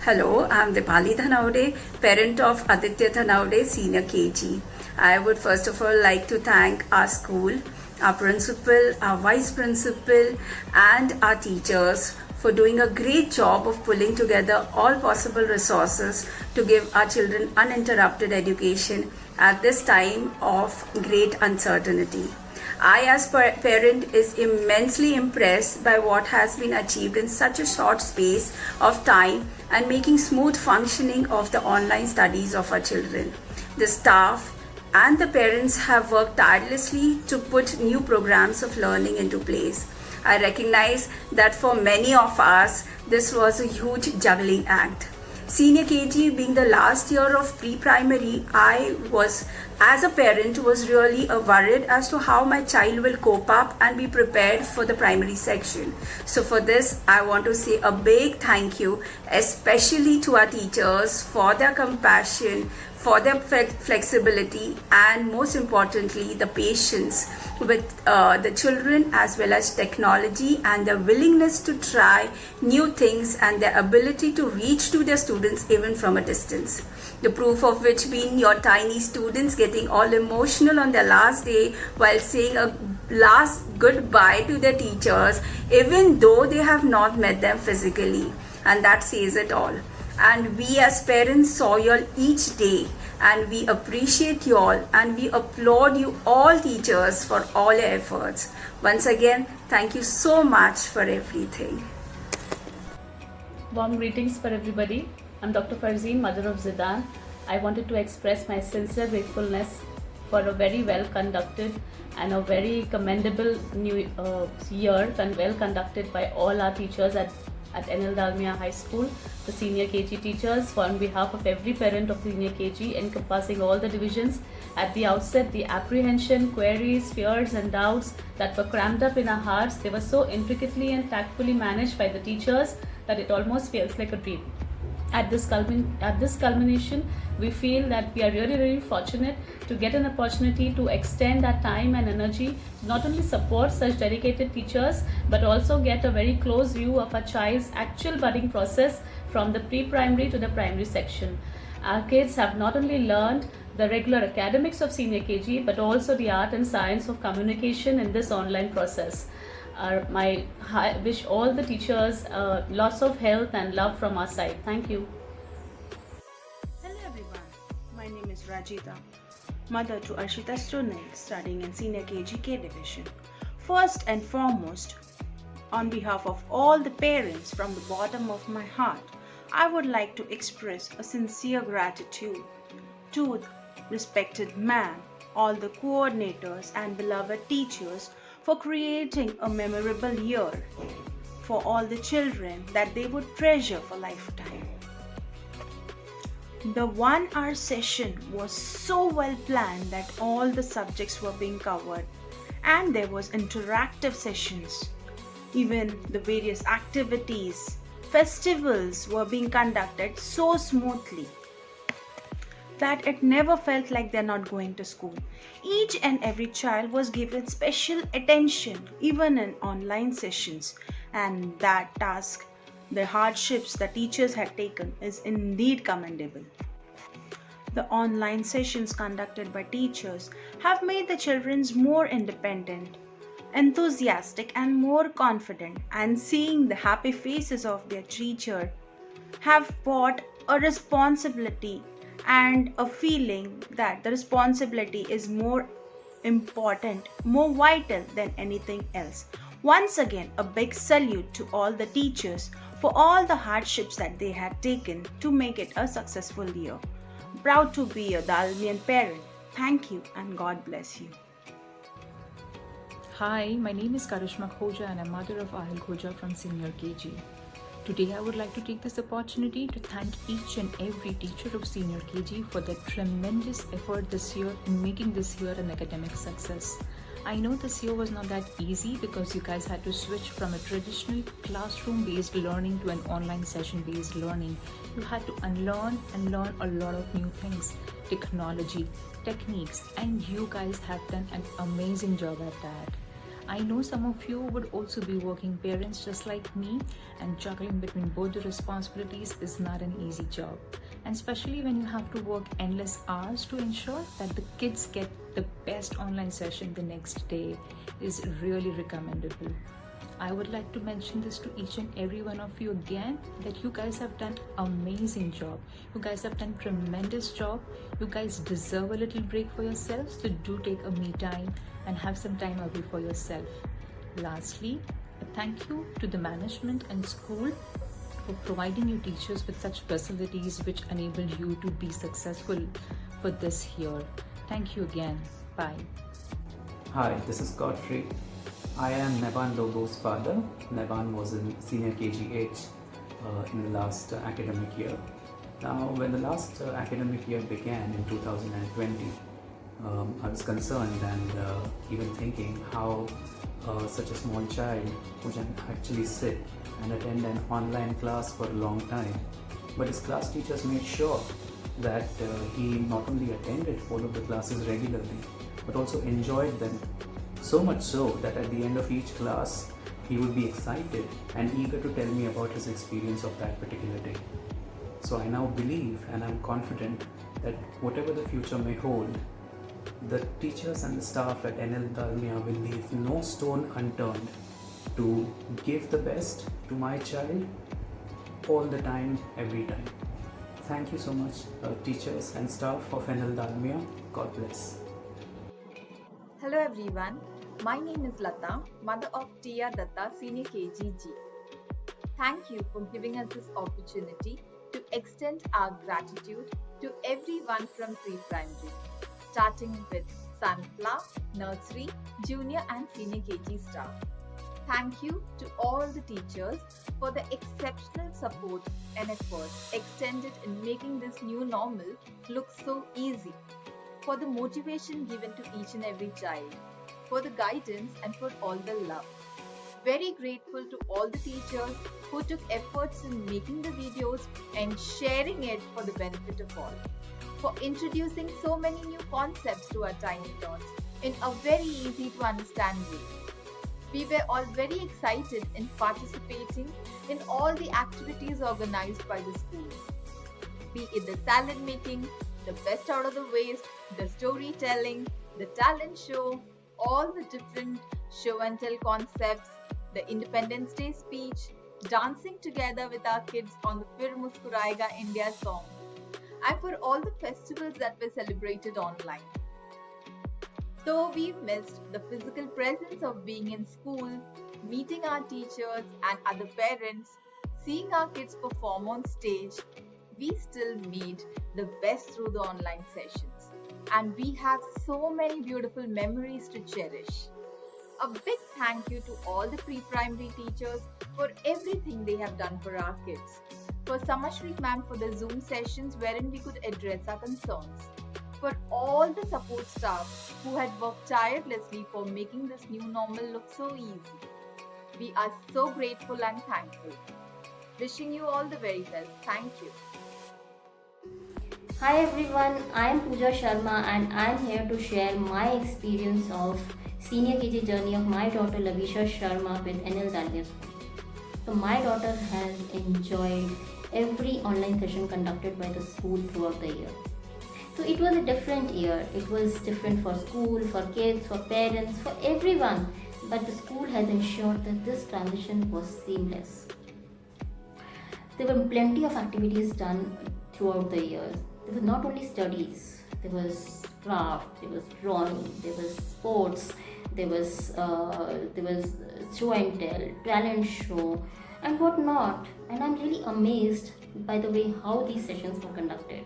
Hello, I'm Dipali Dhanavade, parent of Aditya Dhanavade, Senior KG. I would first of all like to thank our school, our principal, our vice principal, and our teachers for doing a great job of pulling together all possible resources to give our children uninterrupted education at this time of great uncertainty. I, as parent, is immensely impressed by what has been achieved in such a short space of time and making smooth functioning of the online studies of our children. The staff and the parents have worked tirelessly to put new programs of learning into place. I recognize that for many of us, this was a huge juggling act. Senior KG being the last year of pre-primary, I was, as a parent, was really worried as to how my child will cope up and be prepared for the primary section. So for this, I want to say a big thank you, especially to our teachers for their compassion, for their flexibility, and most importantly, the patience with the children as well as technology and their willingness to try new things and their ability to reach to their students even from a distance. The proof of which being your tiny students getting all emotional on their last day while saying a last goodbye to their teachers, even though they have not met them physically. And that says it all. And we as parents saw you all each day, and we appreciate you all, and we applaud you all teachers for all your efforts. Once again, thank you so much for everything. Warm greetings for everybody. I'm Dr. Farzeen, mother of Zidan. I wanted to express my sincere gratefulness for a very well conducted and a very commendable new year, and well conducted by all our teachers at NL Dalmia High School, the senior KG teachers. On behalf of every parent of senior KG, encompassing all the divisions, at the outset, the apprehension, queries, fears and doubts that were crammed up in our hearts, they were so intricately and tactfully managed by the teachers that it almost feels like a dream. At this culmination, we feel that we are really fortunate to get an opportunity to extend our time and energy to not only support such dedicated teachers, but also get a very close view of our child's actual budding process from the pre-primary to the primary section. Our kids have not only learned the regular academics of senior KG, but also the art and science of communication in this online process. I wish all the teachers lots of health and love from our side. Thank you. Hello everyone, my name is Rajita, mother to Arshita Strunel, studying in Senior KGK division. First and foremost, on behalf of all the parents from the bottom of my heart, I would like to express a sincere gratitude to the respected ma'am, all the coordinators and beloved teachers for creating a memorable year for all the children that they would treasure for lifetime. The 1-hour session was so well planned that all the subjects were being covered, and there was interactive sessions. Even the various activities, festivals were being conducted so smoothly that it never felt like they're not going to school. Each and every child was given special attention, even in online sessions, and that task, the hardships the teachers had taken, is indeed commendable. The online sessions conducted by teachers have made the children more independent, enthusiastic and more confident, and seeing the happy faces of their teacher have brought a responsibility and a feeling that the responsibility is more important, more vital than anything else. Once again, a big salute to all the teachers for all the hardships that they had taken to make it a successful year. Proud to be a Dalmian parent. Thank you and God bless you. Hi, my name is Karishma Khoja and I'm mother of Ahil Khoja from Senior KG. Today I would like to take this opportunity to thank each and every teacher of Senior KG for their tremendous effort this year in making this year an academic success. I know this year was not that easy because you guys had to switch from a traditional classroom-based learning to an online session-based learning. You had to unlearn and learn a lot of new things, technology, techniques, and you guys have done an amazing job at that. I know some of you would also be working parents just like me, and juggling between both the responsibilities is not an easy job. And especially when you have to work endless hours to ensure that the kids get the best online session the next day is really recommendable. I would like to mention this to each and every one of you again, that you guys have done amazing job. You guys have done tremendous job. You guys deserve a little break for yourselves, so do take a me time and have some time away for yourself. Lastly, a thank you to the management and school for providing you teachers with such facilities which enable you to be successful for this year. Thank you again. Bye. Hi, this is Godfrey. I am Nevan Lobo's father. Nevan was in senior KGH in the last academic year. Now, when the last academic year began in 2020, I was concerned and even thinking how such a small child could actually sit and attend an online class for a long time. But his class teachers made sure that he not only attended all of the classes regularly, but also enjoyed them. So much so that at the end of each class, he would be excited and eager to tell me about his experience of that particular day. So I now believe and I'm confident that whatever the future may hold, the teachers and the staff at NL Dalmia will leave no stone unturned to give the best to my child all the time, every time. Thank you so much, teachers and staff of NL Dalmia. God bless. Hello everyone, my name is Lata, mother of Tia Datta Senior KGG. Thank you for giving us this opportunity to extend our gratitude to everyone from pre-primary, starting with Sunflower, Nursery, Junior and Senior KG staff. Thank you to all the teachers for the exceptional support and effort extended in making this new normal look so easy, for the motivation given to each and every child, for the guidance and for all the love. Very grateful to all the teachers who took efforts in making the videos and sharing it for the benefit of all, for introducing so many new concepts to our tiny tots in a very easy to understand way. We were all very excited in participating in all the activities organized by the school, be it the salad making, the best out of the waste, the storytelling, the talent show, all the different show and tell concepts, the Independence Day speech, dancing together with our kids on the Fir Muskurayega India song, and for all the festivals that were celebrated online. Though we missed the physical presence of being in school, meeting our teachers and other parents, seeing our kids perform on stage, we still made the best through the online sessions. And we have so many beautiful memories to cherish. A big thank you to all the pre-primary teachers for everything they have done for our kids. For Samashri ma'am for the Zoom sessions wherein we could address our concerns. For all the support staff who had worked tirelessly for making this new normal look so easy. We are so grateful and thankful. Wishing you all the very best. Thank you. Hi everyone, I am Pooja Sharma and I am here to share my experience of senior KG journey of my daughter Lavisha Sharma with NL Dalmia School. So my daughter has enjoyed every online session conducted by the school throughout the year. So it was a different year. It was different for school, for kids, for parents, for everyone. But the school has ensured that this transition was seamless. There were plenty of activities done throughout the years. There was not only studies, there was craft, there was drawing, there was sports, there was show and tell, talent show and whatnot. And I'm really amazed by the way how these sessions were conducted.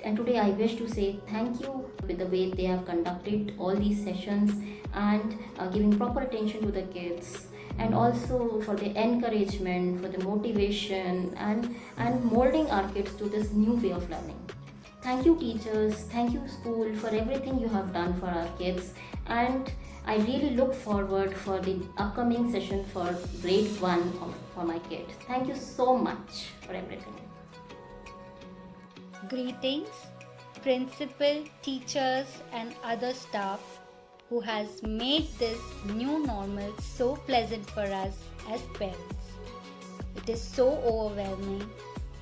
And today I wish to say thank you with the way they have conducted all these sessions and giving proper attention to the kids, and also for the encouragement, for the motivation and molding our kids to this new way of learning. Thank you teachers, thank you school for everything you have done for our kids, and I really look forward for the upcoming session for grade 1 for my kids. Thank you so much for everything. Greetings, principal, teachers and other staff. who has made this new normal so pleasant for us as parents. It is so overwhelming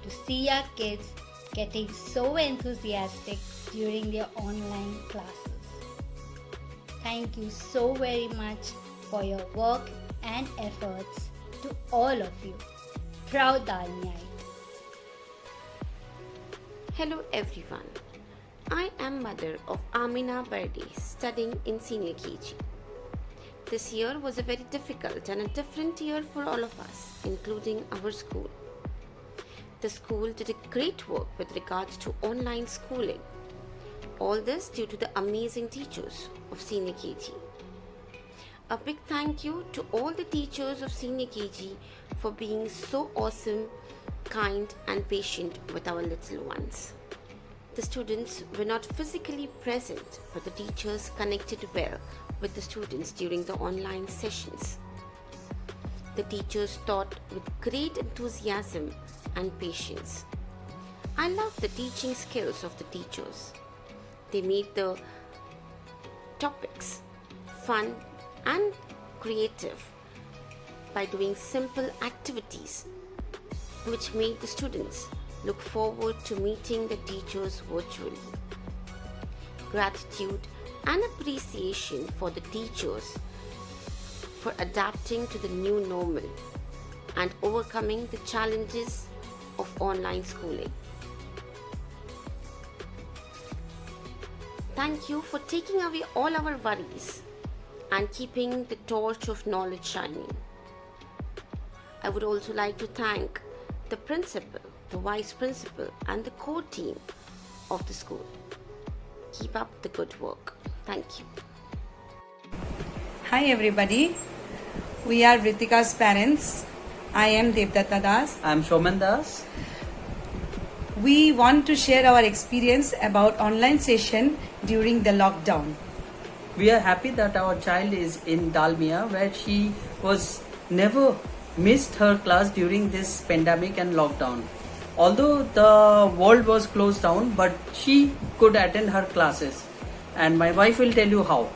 to see our kids getting so enthusiastic during their online classes. Thank you so very much for your work and efforts to all of you. Proud Dalmiyite. Hello everyone. I am mother of Amina Bardi studying in senior KG. This year was a very difficult and a different year for all of us, including our school. The school did a great work with regards to online schooling. All this due to the amazing teachers of senior KG. A big thank you to all the teachers of senior KG for being so awesome, kind and patient with our little ones. The students were not physically present, but the teachers connected well with the students during the online sessions. The teachers taught with great enthusiasm and patience. I love the teaching skills of the teachers. They made the topics fun and creative by doing simple activities which made the students look forward to meeting the teachers virtually. Gratitude and appreciation for the teachers for adapting to the new normal and overcoming the challenges of online schooling. Thank you for taking away all our worries and keeping the torch of knowledge shining. I would also like to thank the principal, the vice principal and the core team of the school. Keep up the good work. Thank you. Hi everybody, we are Ritika's parents. I am Devdatta Das. I am Shoman Das. We want to share our experience about online session during the lockdown. We are happy that our child is in Dalmia, where she was never missed her class during this pandemic and lockdown. Although the world was closed down, but she could attend her classes, and my wife will tell you how.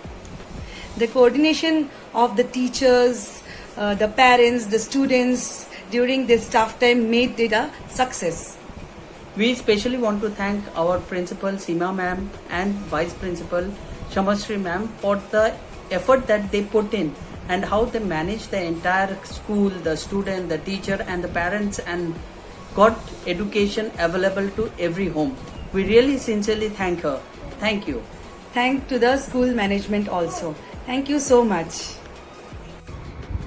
The coordination of the teachers, the parents, the students during this tough time made it a success. We especially want to thank our principal Seema ma'am and vice principal Shamasri ma'am for the effort that they put in and how they managed the entire school, the student, the teacher and the parents, and got education available to every home. We really sincerely thank her. Thank you. Thank to the school management also. Thank you so much.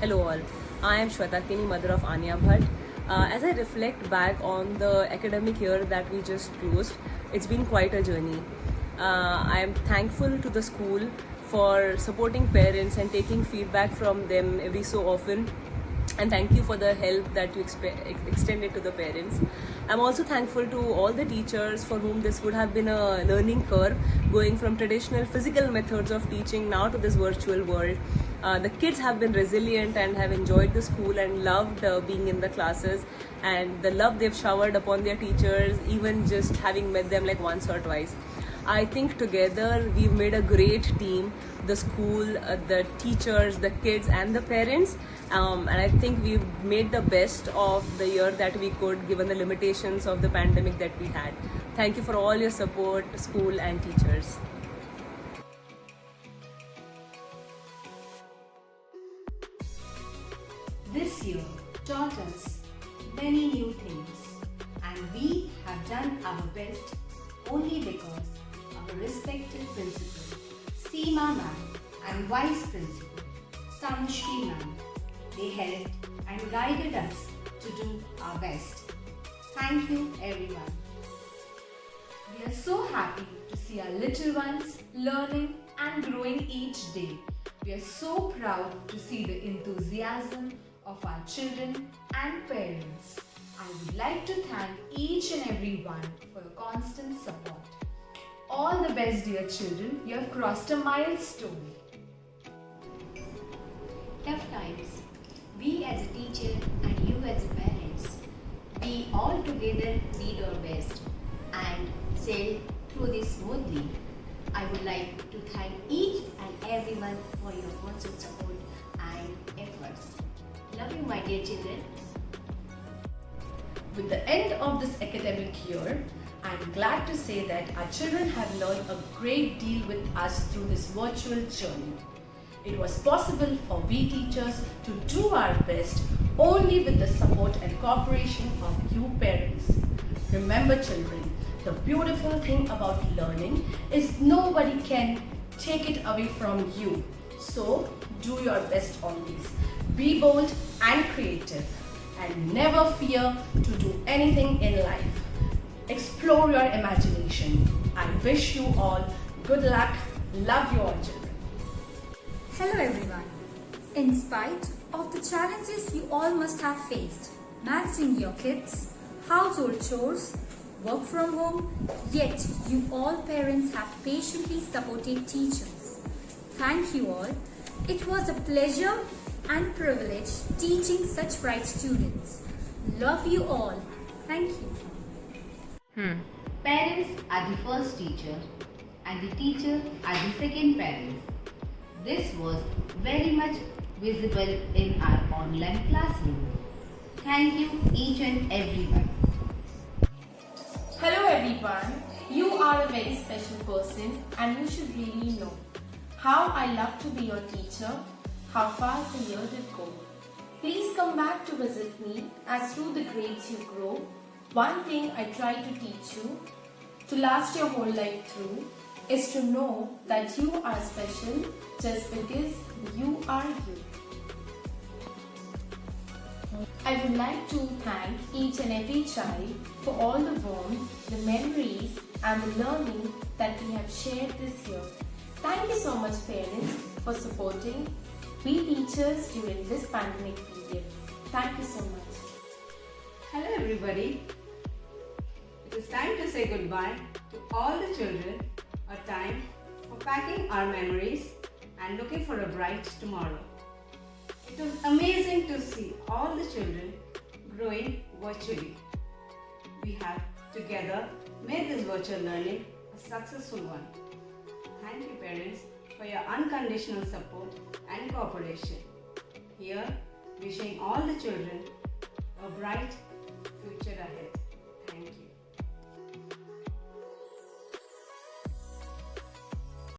Hello all, I am Shwetakini, mother of Anya Bhatt. As I reflect back on the academic year that we just closed, it's been quite a journey. I am thankful to the school for supporting parents and taking feedback from them every so often. And thank you for the help that you extended to the parents. I'm also thankful to all the teachers for whom this would have been a learning curve, going from traditional physical methods of teaching now to this virtual world. The kids have been resilient and have enjoyed the school and loved being in the classes, and the love they've showered upon their teachers, even just having met them like once or twice. I think together we've made a great team, the school, the teachers, the kids and the parents, and I think we've made the best of the year that we could given the limitations of the pandemic that we had. Thank you for all your support, school and teachers. This year taught us many new things, and we have done our best only because our respected principal, Seema ma'am, and vice principal, Samshri ma'am, they helped and guided us to do our best. Thank you everyone. We are so happy to see our little ones learning and growing each day. We are so proud to see the enthusiasm of our children and parents. I would like to thank each and every one for your constant support. All the best, dear children. You have crossed a milestone. Tough times. We as a teacher and you as a parents, we all together did our best and sailed through this smoothly. I would like to thank each and everyone for your words of support and efforts. Love you, my dear children. With the end of this academic year, I am glad to say that our children have learned a great deal with us through this virtual journey. It was possible for we teachers to do our best only with the support and cooperation of you parents. Remember children, the beautiful thing about learning is nobody can take it away from you. So do your best always. Be bold and creative and never fear to do anything in life. Explore your imagination. I wish you all good luck. Love you all children. Hello everyone. In spite of the challenges you all must have faced, managing your kids, household chores, work from home, yet you all parents have patiently supported teachers. Thank you all. It was a pleasure and privilege teaching such bright students. Love you all. Thank you. Parents are the first teacher and the teacher are the second parents. This was very much visible in our online classroom. Thank you each and everyone. Hello everyone, you are a very special person and you should really know how I love to be your teacher, how fast the year did go. Please come back to visit me as through the grades you grow. One thing I try to teach you to last your whole life through is to know that you are special just because you are you. I would like to thank each and every child for all the warmth, the memories and the learning that we have shared this year. Thank you so much parents for supporting we teachers during this pandemic period. Thank you so much. Hello everybody. It is time to say goodbye to all the children. A time for packing our memories and looking for a bright tomorrow. It was amazing to see all the children growing virtually. We have together made this virtual learning a successful one. Thank you parents for your unconditional support and cooperation. Here, wishing all the children a bright future ahead.